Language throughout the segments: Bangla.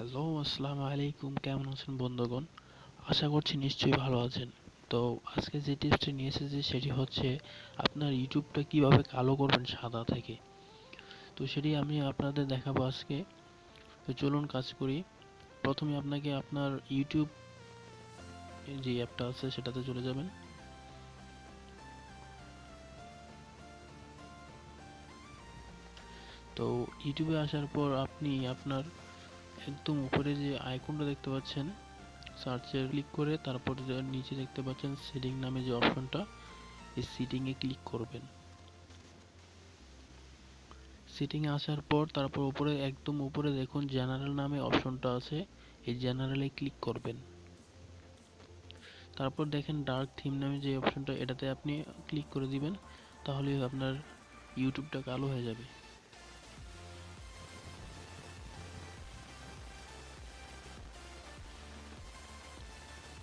হ্যালো, আসসালামু আলাইকুম। কেমন আছেন বন্ধুগণ? আশা করছি নিশ্চয়ই ভালো আছেন। তো আজকে যে টিপসটি নিয়ে এসেছি সেটি হচ্ছে আপনার ইউটিউবটা কিভাবে কালো করবেন সাদা থেকে। তো সেটি আমি আপনাদের দেখাবো আজকে। তো চলুন কাজ করি। প্রথমে আপনাকে আপনার ইউটিউব যে অ্যাপটা আছে সেটাতে চলে যাবেন। তো ইউটিউবে আসার পর আপনি আপনার একদম উপরে যে আইকনটা দেখতে পাচ্ছেন, সার্চে ক্লিক করে তারপর নিচে দেখতে পাচ্ছেন সেটিং নামে যে অপশনটা, এই সেটিংয়ে ক্লিক করবেন। সেটিংয়ে আসার পর তারপর উপরে একদম উপরে দেখুন জেনারেল নামে অপশনটা আছে, এই জেনারেলে ক্লিক করবেন। তারপর দেখেন ডার্ক থিম নামে যে অপশনটা, এটাতে আপনি ক্লিক করে দিবেন। তাহলে আপনার ইউটিউবটা কালো হয়ে যাবে।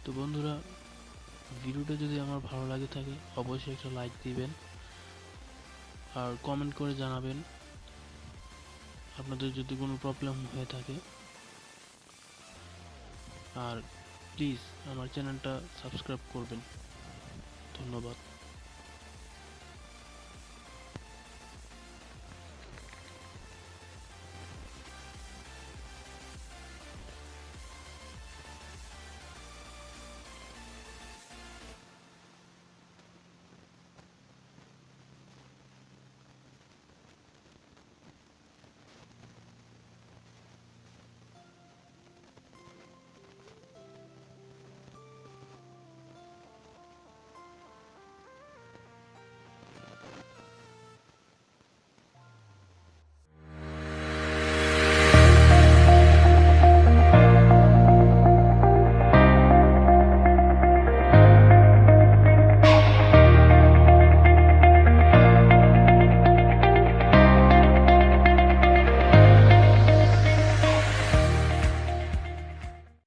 তো বন্ধুরা, ভিডিওটা যদি আমার ভালো লাগে থাকে অবশ্যই একটা লাইক দিবেন আর কমেন্ট করে জানাবেন আপনাদের যদি কোনো প্রবলেম হয়ে থাকে। আর প্লিজ আমার চ্যানেলটা সাবস্ক্রাইব করবেন। ধন্যবাদ।